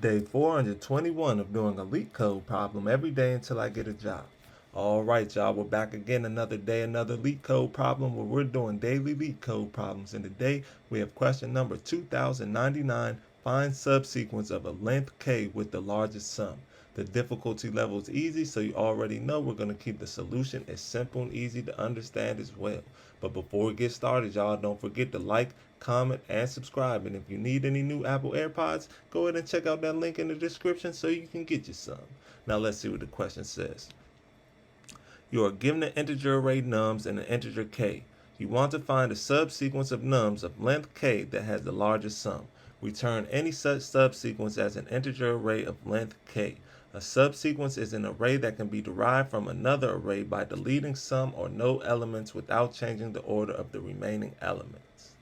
Day 421 of doing a LeetCode problem every day until I get a job. All right, y'all, we're back again another day, another LeetCode problem where we're doing daily LeetCode problems. And today we have question number 2099, find subsequence of a length k with the largest sum. The difficulty level is easy, so you already know we're going to keep the solution as simple and easy to understand as well. But before we get started, y'all, don't forget to like, comment, and subscribe. And if you need any new Apple AirPods, go ahead and check out that link in the description so you can get you some. Now let's see what the question says. You are given an integer array nums and an integer k. You want to find a subsequence of nums of length k that has the largest sum. Return any such subsequence as an integer array of length k. A subsequence is an array that can be derived from another array by deleting some or no elements without changing the order of the remaining elements.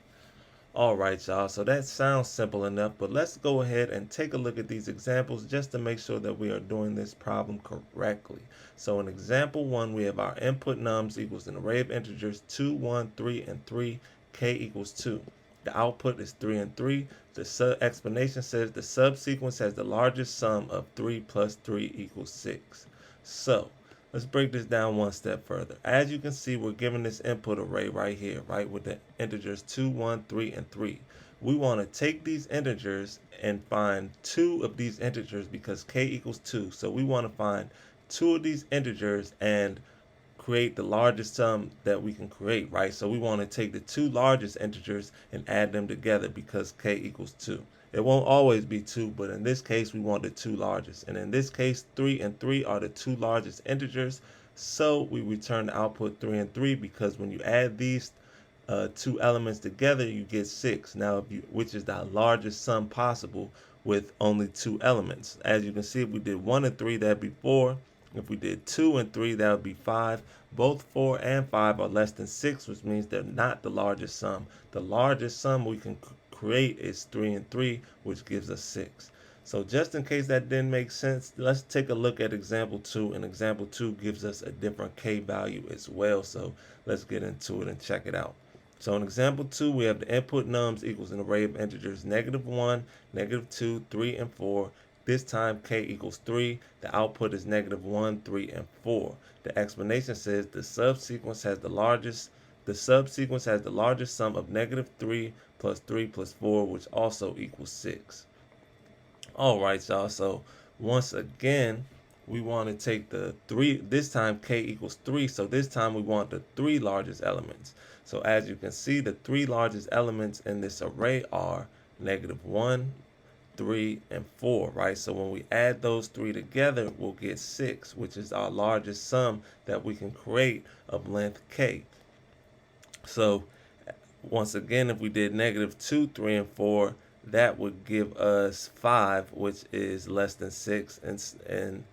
All right, y'all, so that sounds simple enough, but let's go ahead and take a look at these examples just to make sure that we are doing this problem correctly. So in example 1, we have our input nums equals an array of integers 2, 1, 3, and 3, k equals 2. The output is 3 and 3. The explanation says the subsequence has the largest sum of 3 plus 3 equals 6. So let's break this down one step further. As you can see, we're given this input array right here, right, with the integers 2, 1, 3, and 3. We want to take these integers and find two of these integers because k equals 2. So we want to find two of these integers and create the largest sum that we can create, right? So we want to take the two largest integers and add them together because k equals 2. It won't always be 2, but in this case, we want the two largest. And in this case, 3 and 3 are the two largest integers. So we return the output 3 and 3 because when you add these two elements together, you get 6. Now, which is the largest sum possible with only two elements. As you can see, if we did 1 and 3, that'd be 4. If we did 2 and 3, that would be 5. Both 4 and 5 are less than 6, which means they're not the largest sum. The largest sum we can create is 3 and 3, which gives us 6. So just in case that didn't make sense, let's take a look at example 2. And example 2 gives us a different k value as well. So let's get into it and check it out. So in example 2, we have the input nums equals an array of integers -1, -2, 3, and 4. This time k equals 3. The output is -1, 3, and 4. The explanation says the subsequence has the largest sum of -3 plus 3 plus 4, which also equals 6. All right, y'all. So once again, we want to take the 3. This time k equals 3. So this time we want the 3 largest elements. So as you can see, the 3 largest elements in this array are -1, 3, and 4, right? So when we add those 3 together, we'll get 6, which is our largest sum that we can create of length k. So once again, if we did -2, 3, and 4, that would give us 5, which is less than 6, and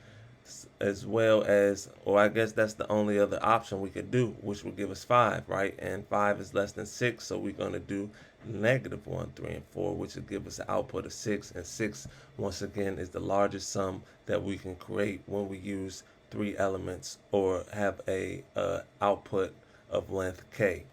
as well as, or I guess that's the only other option we could do, which would give us 5, right? And 5 is less than 6, so we're going to do -1, 3, and 4, which would give us an output of 6. And 6, once again, is the largest sum that we can create when we use 3 elements or have a output of length k.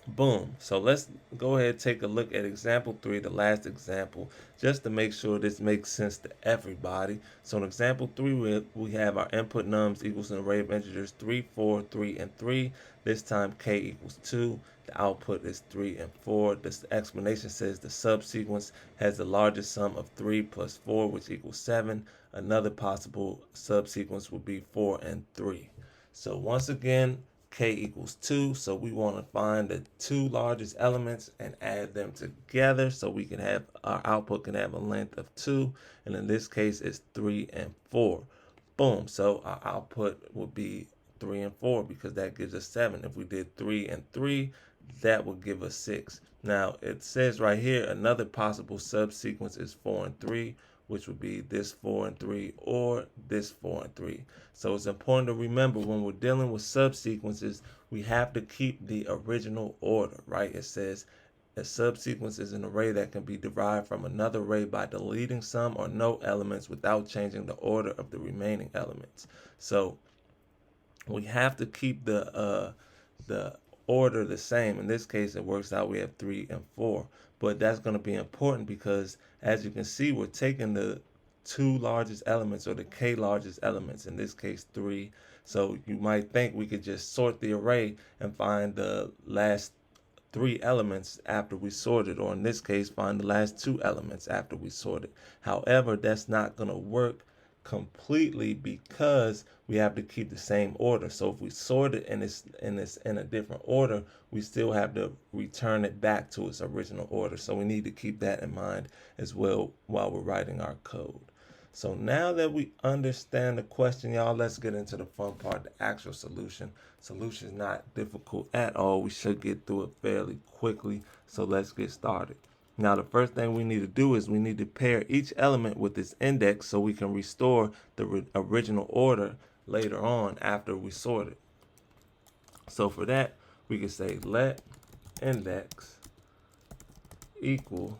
Boom. So let's go ahead and take a look at example 3, the last example, just to make sure this makes sense to everybody. So in example 3, we have our input nums equals an array of integers 3, 4, 3, and 3. This time k equals 2. The output is 3 and 4. This explanation says the subsequence has the largest sum of 3 plus 4, which equals 7. Another possible subsequence would be 4 and 3. So once again, k equals 2, so we want to find the two largest elements and add them together so we can have our output can have a length of 2, and in this case it's 3 and 4. Boom. So our output would be 3 and 4 because that gives us 7. If we did 3 and 3, that would give us 6. Now it says right here another possible subsequence is 4 and 3, which would be this 4 and 3 or this 4 and 3. So it's important to remember when we're dealing with subsequences, we have to keep the original order, right? It says a subsequence is an array that can be derived from another array by deleting some or no elements without changing the order of the remaining elements. So we have to keep the order the same. In this case, it works out we have 3 and 4. But that's going to be important because As you can see, we're taking the two largest elements, or the k largest elements, in this case 3. So you might think we could just sort the array and find the last 3 elements after we sorted, or in this case find the last 2 elements after we sorted. However, that's not going to work completely because we have to keep the same order. So if we sort it and it's in a different order, we still have to return it back to its original order. So we need to keep that in mind as well while we're writing our code. So now that we understand the question, y'all, let's get into the fun part, the actual solution. Solution is not difficult at all. We should get through it fairly quickly. So let's get started. Now, the first thing we need to do is we need to pair each element with its index so we can restore the original order later on after we sort it. So for that, we can say let index equal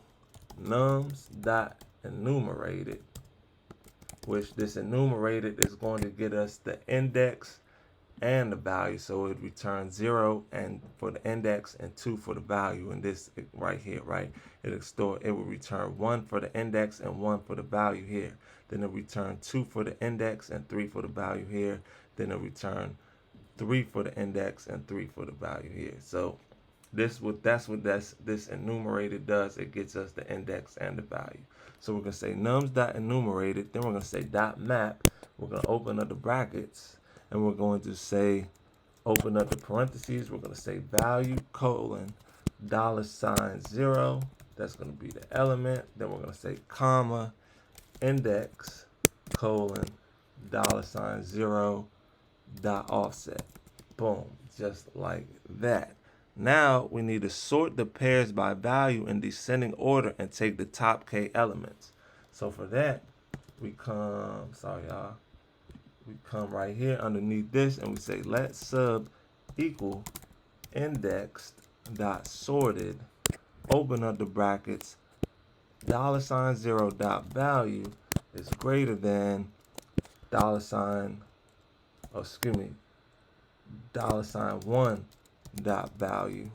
nums dot enumerated, which this enumerated is going to get us the index and the value. So it returns 0 and for the index and 2 for the value. And this right here, right? It will return 1 for the index and 1 for the value here. Then it'll return 2 for the index and 3 for the value here. Then it'll return 3 for the index and 3 for the value here. So this enumerated does. It gets us the index and the value. So we're going to say nums.enumerated. Then we're going to say .map. We're going to open up the brackets. And we're going to say, open up the parentheses. We're going to say value colon $0. That's going to be the element. Then we're going to say comma index colon $0 dot offset. Boom, just like that. Now we need to sort the pairs by value in descending order and take the top k elements. So for that, we come, we come right here underneath this and we say let sub equal indexed dot sorted, open up the brackets, $0 dot value is greater than $1 dot value.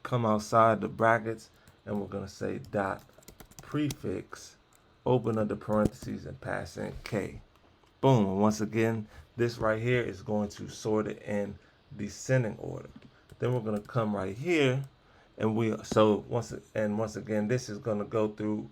Come outside the brackets and we're going to say dot prefix, open up the parentheses and pass in k. Boom. And once again, this right here is going to sort it in descending order. Then we're going to come right here and once again, this is going to go through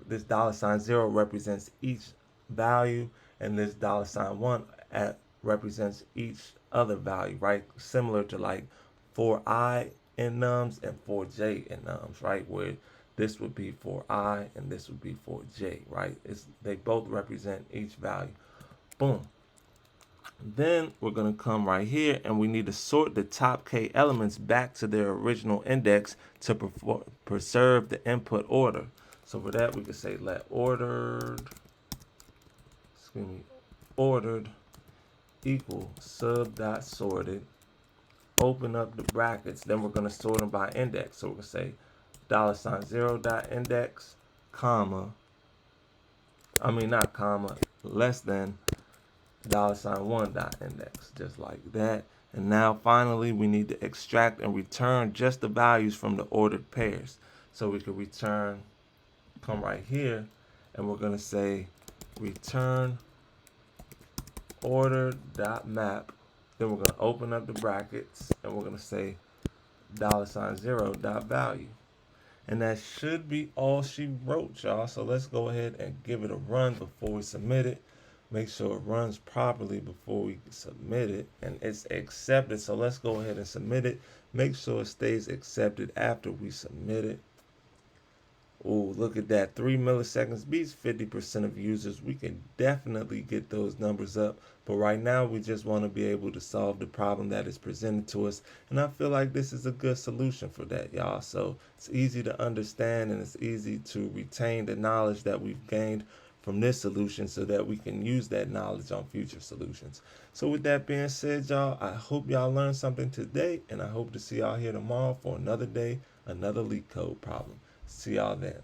this $0 represents each value, and this $1 represents each other value, right? Similar to like for I in nums and for j in nums, right? Where this would be for I and this would be for j, right? They both represent each value. Boom. Then we're going to come right here and we need to sort the top k elements back to their original index to preserve the input order. So for that, we can say let ordered equal sub dot sorted, open up the brackets. Then we're going to sort them by index. So we're going to say $0 dot index, comma, not comma, less than $1 dot index, just like that. And now finally we need to extract and return just the values from the ordered pairs. So we could return, come right here, and we're going to say return order dot map. Then we're going to open up the brackets and we're going to say $0 dot value. And that should be all she wrote, y'all. So let's go ahead and give it a run before we submit it. Make sure it runs properly before we submit it, and it's accepted. So let's go ahead and submit it. Make sure it stays accepted after we submit it. Oh, look at that. 3 milliseconds beats 50% of users. We can definitely get those numbers up. But right now, we just want to be able to solve the problem that is presented to us. And I feel like this is a good solution for that, y'all. So it's easy to understand and it's easy to retain the knowledge that we've gained from this solution so that we can use that knowledge on future solutions. So with that being said, y'all, I hope y'all learned something today, and I hope to see y'all here tomorrow for another day, another LeetCode problem. See y'all then.